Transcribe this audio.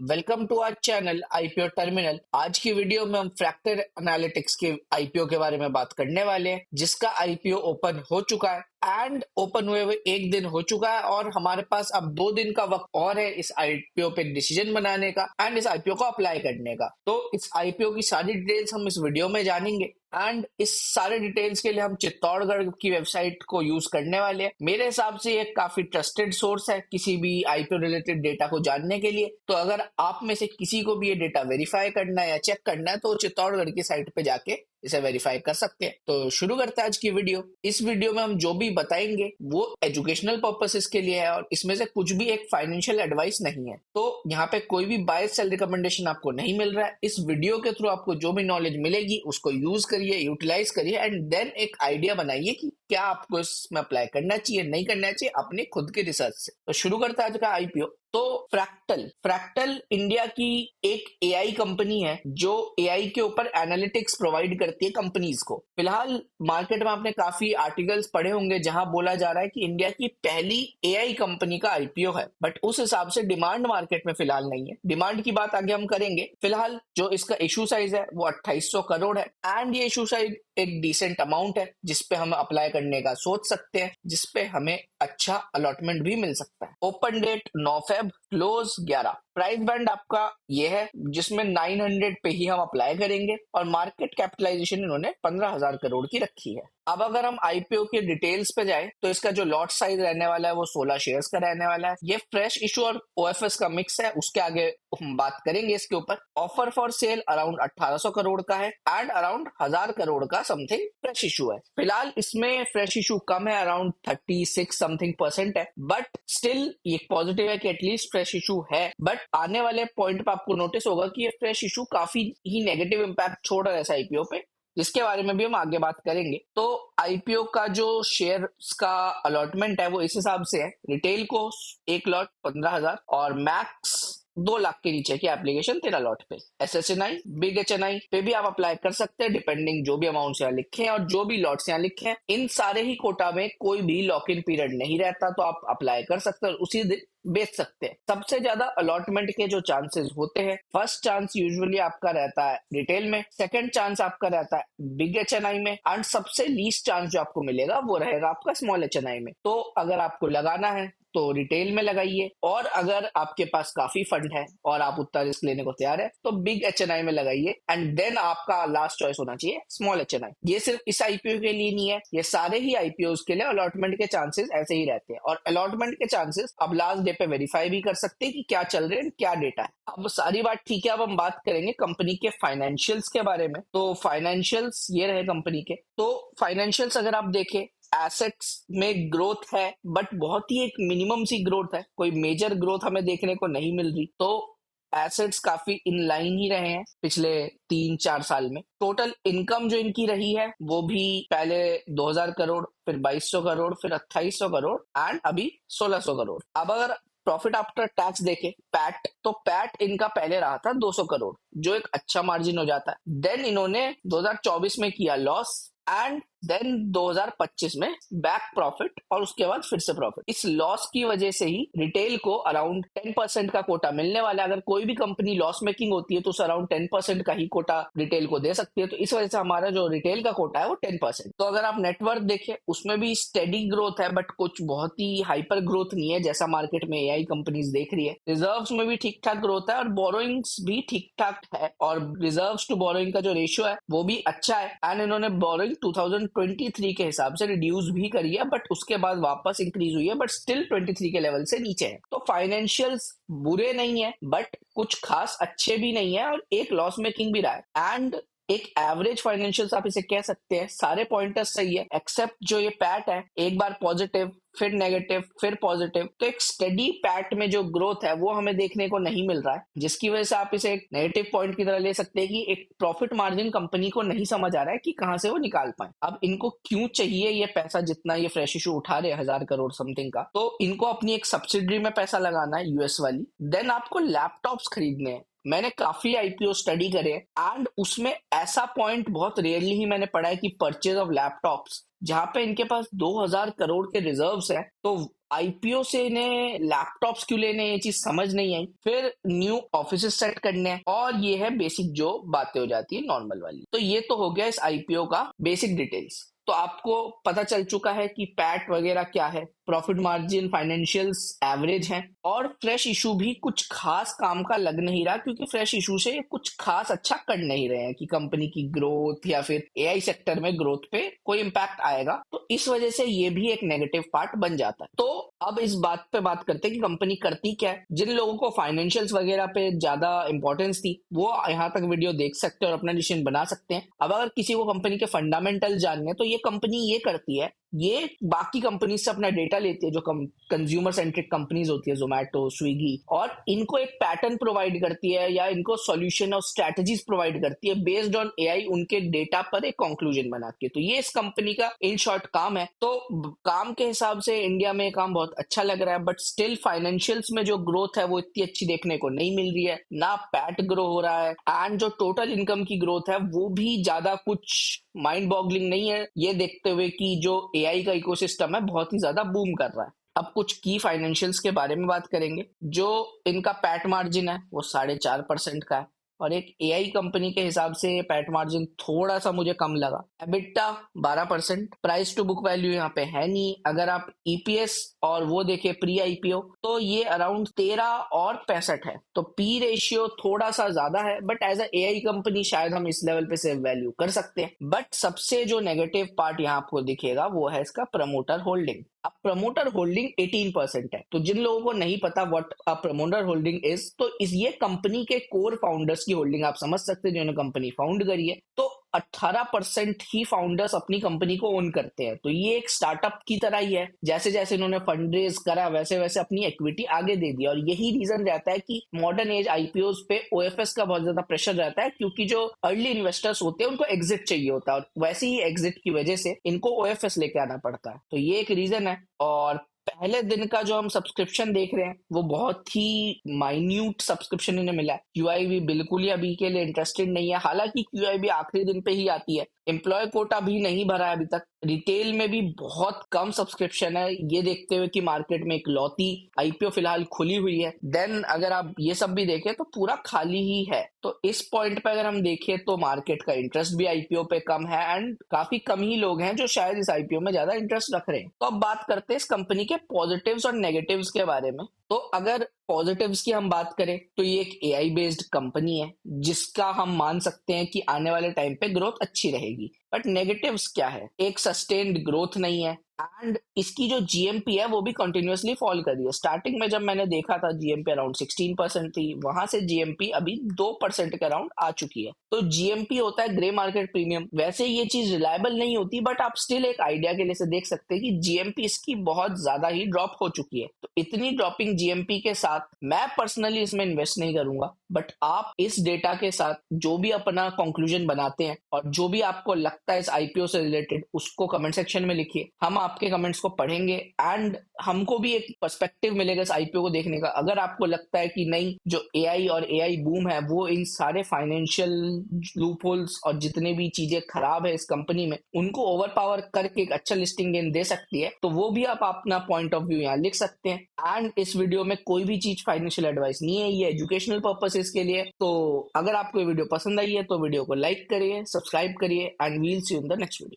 Welcome to our channel IPO terminal. आज की video में हम फ्रैक्टर एनालिटिक्स के आईपीओ के बारे में बात करने वाले हैं, जिसका आईपीओ ओपन हो चुका है एंड ओपन हुए हुए एक दिन हो चुका है और हमारे पास अब 2 दिन का वक्त और है इस आईपीओ पे डिसीजन बनाने का एंड इस आईपीओ को अप्लाई करने का। तो इस आईपीओ की सारी डिटेल्स हम इस वीडियो में जानेंगे एंड इस सारे डिटेल्स के लिए हम चित्तौड़गढ़ की वेबसाइट को यूज करने वाले हैं। मेरे हिसाब से ये काफी ट्रस्टेड सोर्स है किसी भी आईपीओ रिलेटेड डेटा को जानने के लिए। तो अगर आप में से किसी को भी ये डेटा वेरीफाई करना है या चेक करना है तो चित्तौड़गढ़ की साइट पे जाके इसे वेरीफाई कर सकते हैं। तो शुरू करते हैं आज की वीडियो। इस वीडियो में हम जो भी बताएंगे वो एजुकेशनल पर्पसेस के लिए है और इसमें से कुछ भी एक फाइनेंशियल एडवाइस नहीं है। तो यहाँ पे कोई भी बाय सेल रिकमेंडेशन आपको नहीं मिल रहा है। इस वीडियो के थ्रू आपको जो भी नॉलेज मिलेगी उसको यूज करिए, यूटिलाइज करिए एंड देन एक आइडिया बनाइए कि क्या आपको इसमें अप्लाई करना चाहिए, नहीं करना चाहिए अपने खुद के रिसर्च से। तो शुरू करते हैं आज का आईपीओ। तो फ्रैक्टल इंडिया की एक एआई कंपनी है जो एआई के ऊपर एनालिटिक्स प्रोवाइड करती है कंपनीज को। फिलहाल मार्केट में आपने काफी आर्टिकल्स पढ़े होंगे जहां बोला जा रहा है कि इंडिया की पहली एआई कंपनी का आईपीओ है, बट उस हिसाब से डिमांड मार्केट में फिलहाल नहीं है। डिमांड की बात आगे हम करेंगे। फिलहाल जो इसका इशू साइज है वो 2800 करोड़ है एंड ये इशू साइज एक डिसेंट अमाउंट है जिसपे हम अप्लाई करने का सोच सकते हैं, जिसपे हमें अच्छा अलॉटमेंट भी मिल सकता है। Open date 9 Feb, close 11। Price band आपका ये है जिसमें 900 पे ही हम अप्लाई करेंगे और मार्केट कैपिटलाइजेशन इन्होंने 15,000 करोड़ की रखी है। अब अगर हम आईपीओ के डिटेल्स पे जाए तो इसका जो लॉट साइज रहने वाला है वो 16 शेयर्स का रहने वाला है। ये फ्रेश इशू और ओएफएस का मिक्स है, उसके आगे हम बात करेंगे इसके ऊपर। Offer for sale around 1800 crore का है एंड अराउंड 1000 करोड़ का समथिंग फ्रेश इशू है। फिलहाल इसमें फ्रेश इशू कम है, अराउंड 36 समथिंग परसेंट है, बट स्टिल ये पॉजिटिव है कि एटलीस्ट फ्रेश इशू है। बट आने वाले पॉइंट पे आपको नोटिस होगा कि ये फ्रेश इशू काफी ही नेगेटिव इंपैक्ट छोड़ रहा है इस आईपीओ पे, जिसके बारे में भी हम आगे बात करेंगे। तो आईपीओ का जो शेयर्स का अलॉटमेंट है वो इस हिसाब से है। रिटेल को 1 लॉट 15,000 और मैक्स 2 लाख के नीचे की एप्लीकेशन 13 लॉट पे। एसएचएनआई, बिग एचएनआई पे भी आप अप्लाई कर सकते हैं डिपेंडिंग जो भी अमाउंट यहाँ लिखे हैं और जो भी लॉट्स यहाँ लिखे हैं। इन सारे ही कोटा में कोई भी लॉक इन पीरियड नहीं रहता, तो आप अप्लाई कर सकते हैं और उसी दिन बेच सकते हैं। सबसे ज्यादा अलॉटमेंट के जो चांसेस होते हैं, फर्स्ट चांस यूजुअली आपका रहता है रिटेल में, सेकंड चांस आपका रहता है बिग एचएनआई में एंड सबसे लीस्ट चांस जो आपको मिलेगा वो रहेगा आपका स्मॉल एचएनआई में। तो अगर आपको लगाना है तो रिटेल में लगाइए और अगर आपके पास काफी फंड है और आप उतना रिस्क लेने को तैयार है तो बिग एचएनआई में लगाइए एंड देन आपका लास्ट चॉइस होना चाहिए स्मॉल एचएनआई। ये सिर्फ इस आईपीओ के लिए नहीं है, ये सारे ही आईपीओ के लिए अलॉटमेंट के चांसेस ऐसे ही रहते हैं और अलॉटमेंट के चांसेस अब लास्ट डे पे वेरीफाई भी कर सकते हैं कि क्या चल रहे हैं, क्या डेटा है। अब सारी बात ठीक है, अब हम बात करेंगे कंपनी के फाइनेंशियल्स के बारे में। तो फाइनेंशियल्स ये रहे कंपनी के। तो फाइनेंशियल्स अगर आप देखें, एसेट्स में ग्रोथ है बट बहुत ही एक मिनिमम सी ग्रोथ है, कोई मेजर ग्रोथ हमें देखने को नहीं मिल रही। तो एसेट्स काफी इन लाइन ही रहे हैं पिछले 3-4 साल में। टोटल इनकम जो इनकी रही है वो भी पहले 2000 करोड़, फिर 2200 करोड़, फिर 2800 करोड़ एंड अभी 1600 करोड़। अब अगर प्रॉफिट आफ्टर टैक्स देखे पैट, तो पैट इनका पहले रहा था 200 करोड़ जो एक अच्छा मार्जिन हो जाता है। देन इन्होंने 2024 में किया लॉस एंड देन 2025 में बैक प्रॉफिट और उसके बाद फिर से प्रॉफिट। इस लॉस की वजह से ही रिटेल को अराउंड 10% का कोटा मिलने वाला है। अगर कोई भी कंपनी लॉस मेकिंग होती है तो उसे अराउंड 10% का ही कोटा रिटेल को दे सकती है। तो इस वजह से हमारा जो रिटेल का कोटा है वो 10%। तो अगर आप नेटवर्थ देखें उसमें भी स्टेडी ग्रोथ है बट कुछ बहुत ही हाइपर ग्रोथ नहीं है जैसा मार्केट में एआई कंपनीज देख रही है। रिजर्व्स में भी ठीक ठाक ग्रोथ है और बोरोइंग्स भी ठीक ठाक है और रिजर्व्स टू बोरोइंग का जो रेशियो है वो भी अच्छा है एंड इन्होंने बोरोइंग 2023 के हिसाब से रिड्यूस भी करी है बट उसके बाद वापस इंक्रीज हुई है, बट स्टिल 23 के लेवल से नीचे है। तो फाइनेंशियल्स बुरे नहीं है बट कुछ खास अच्छे भी नहीं है और एक लॉस मेकिंग भी रहा है एंड एक एवरेज फाइनेंशियल्स आप इसे कह सकते हैं। सारे पॉइंटर्स सही है एक्सेप्ट जो ये पैट है, एक बार पॉजिटिव फिर नेगेटिव फिर पॉजिटिव। तो एक स्टेडी पैट में जो ग्रोथ है वो हमें देखने को नहीं मिल रहा है, जिसकी वजह से आप इसे एक नेगेटिव पॉइंट की तरह ले सकते हैं कि एक प्रॉफिट मार्जिन कंपनी को नहीं समझ आ रहा है कि कहां से वो निकाल पाए। अब इनको क्यों चाहिए ये पैसा, जितना ये फ्रेश इशू उठा रहे 1000 करोड़ समथिंग का, तो इनको अपनी एक सब्सिडरी में पैसा लगाना है यूएस वाली। देन आपको लैपटॉप्स खरीदने हैं। मैंने काफी आईपीओ स्टडी करे एंड उसमें ऐसा पॉइंट बहुत रेयरली ही मैंने पढ़ा है कि परचेज ऑफ लैपटॉप्स, जहां पे इनके पास 2000 करोड़ के रिजर्व्स है। तो आईपीओ से इन्हें लैपटॉप्स क्यों लेने, ये चीज समझ नहीं आई। फिर न्यू ऑफिस सेट करने हैं, और ये है बेसिक जो बातें हो जाती है नॉर्मल वाली। तो ये तो हो गया इस आईपीओ का बेसिक डिटेल्स। तो आपको पता चल चुका है कि पैट वगैरह क्या है, प्रॉफिट मार्जिन, फाइनेंशियल्स एवरेज हैं, और फ्रेश इशू भी कुछ खास काम का लग नहीं रहा, क्योंकि फ्रेश इशू से कुछ खास अच्छा कर नहीं रहे हैं कि कंपनी की ग्रोथ या फिर एआई सेक्टर में ग्रोथ पे कोई इंपैक्ट आएगा। तो इस वजह से ये भी एक नेगेटिव पार्ट बन जाता है। तो अब इस बात पे बात करते हैं कि कंपनी करती क्या है। जिन लोगों को फाइनेंशियल्स वगैरह पे ज्यादा इंपॉर्टेंस थी वो यहाँ तक वीडियो देख सकते हैं और अपना डिसीजन बना सकते हैं। अब अगर किसी को कंपनी के फंडामेंटल जानने हैं, तो ये कंपनी ये करती है, ये बाकी कंपनी से अपना डेटा लेती है, जो कंज्यूमर सेंट्रिक कंपनीज होती है, जोमैटो, स्विगी, और इनको एक पैटर्न प्रोवाइड करती है या इनको सॉल्यूशन और स्ट्रेटजीज प्रोवाइड करती है बेस्ड ऑन एआई, उनके डेटा पर एक कंक्लूजन बना के। तो ये इस कंपनी का इन शॉर्ट काम है। तो काम के हिसाब से इंडिया में काम बहुत अच्छा लग रहा है, बट स्टिल फाइनेंशियल्स में जो ग्रोथ है वो इतनी अच्छी देखने को नहीं मिल रही है, ना पैट ग्रो हो रहा है, एंड जो टोटल इनकम की ग्रोथ है वो भी ज्यादा कुछ माइंड बॉगलिंग नहीं है, ये देखते हुए कि जो एआई का इकोसिस्टम है बहुत ही ज्यादा बूम कर रहा है। अब कुछ की फाइनेंशियल्स के बारे में बात करेंगे। जो इनका पैट मार्जिन है वो 4.5% का है, और एक एआई कंपनी के हिसाब से पैट मार्जिन थोड़ा सा मुझे कम लगा। EBITDA 12%, price to book value यहाँ पे है नहीं। अगर आप ईपीएस और वो देखे प्री आईपीओ, तो ये अराउंड 13 और 65 है। तो पी रेशियो थोड़ा सा ज्यादा है, but as a AI company शायद हम इस लेवल पे सेव वैल्यू कर सकते हैं। बट सबसे जो नेगेटिव पार्ट यहाँ आपको दिखेगा वो है इसका प्रमोटर होल्डिंग। अब प्रमोटर होल्डिंग 18% है। तो जिन लोगों को नहीं पता what a promoter holding is, तो ये कंपनी के कोर फाउंडर्स की होल्डिंग आप समझ सकते हैं, जिन्होंने कंपनी फाउंड करी है। तो 18% ही फाउंडर्स अपनी कंपनी को ओन करते हैं। तो ये एक स्टार्टअप की तरह ही है, जैसे जैसे इन्होंने फंड रेज करा वैसे वैसे अपनी इक्विटी आगे दे दी। और यही रीजन रहता है कि मॉडर्न एज आईपीओस पे ओएफएस का बहुत ज्यादा प्रेशर रहता है, क्योंकि जो अर्ली इन्वेस्टर्स होते हैं उनको एग्जिट चाहिए होता है, और वैसे ही एग्जिट की वजह से इनको ओएफएस लेके आना पड़ता है। तो ये एक रीजन है। और पहले दिन का जो हम सब्सक्रिप्शन देख रहे हैं वो बहुत ही माइन्यूट सब्सक्रिप्शन इन्हें मिला है। क्यूआईबी बिल्कुल ही अभी के लिए इंटरेस्टेड नहीं है, हालांकि क्यूआईबी आखिरी दिन पे ही आती है। एम्प्लॉय कोटा भी नहीं भरा है अभी तक। रिटेल में भी बहुत कम सब्सक्रिप्शन है, ये देखते हुए कि मार्केट में एक लौती आईपीओ फिलहाल खुली हुई है। देन अगर आप ये सब भी देखें तो पूरा खाली ही है। तो इस पॉइंट पे अगर हम देखें तो मार्केट का इंटरेस्ट भी आईपीओ पे कम है, एंड काफी कम ही लोग हैं जो शायद इस आईपीओ में ज्यादा इंटरेस्ट रख रहे हैं। तो अब बात करते हैं इस कंपनी के पॉजिटिव्स और नेगेटिव्स के बारे में। तो अगर पॉजिटिव्स की हम बात करें तो ये एक एआई बेस्ड कंपनी है, जिसका हम मान सकते हैं कि आने वाले टाइम पे ग्रोथ अच्छी रहेगी। बट नेगेटिव्स क्या है? एक सस्टेन्ड ग्रोथ नहीं है, एंड इसकी जो जीएमपी है वो भी कंटिन्यूअसली फॉल कर रही है। स्टार्टिंग में जब मैंने देखा था जीएमपी अराउंड 16% थी, वहां से जीएमपी अभी 2% के अराउंड आ चुकी है। तो जीएमपी होता है ग्रे मार्केट प्रीमियम। वैसे ये चीज रिलायबल नहीं होती, बट आप स्टिल एक आइडिया के लिए से देख सकते हैं कि जीएमपी इसकी बहुत ज्यादा ही ड्रॉप हो चुकी है। तो इतनी ड्रॉपिंग जीएमपी के साथ मैं पर्सनली इसमें इन्वेस्ट नहीं करूंगा। बट आप इस डेटा के साथ जो भी अपना कंक्लूजन बनाते हैं और जो भी आपको लगता है इस आईपीओ से रिलेटेड, उसको कमेंट सेक्शन में लिखिए। हम आपके कमेंट्स को पढ़ेंगे, एंड हमको भी एक पर्सपेक्टिव मिलेगा इस आईपीओ को देखने का। अगर आपको लगता है कि नहीं, जो एआई और एआई बूम है वो इन सारे फाइनेंशियल लूपहोल्स और जितने भी चीजें खराब है इस कंपनी में, उनको ओवर पावर करके एक अच्छा लिस्टिंग गेन दे सकती है, तो वो भी आप अपना पॉइंट ऑफ व्यू यहाँ लिख सकते हैं। एंड इस वीडियो में कोई भी चीज फाइनेंशियल एडवाइस नहीं है, ये एजुकेशनल पर्पसेस के लिए। तो अगर आपको ये वीडियो पसंद आई है तो वीडियो को लाइक करिए, सब्सक्राइब करिए, and we'll see you in the next video.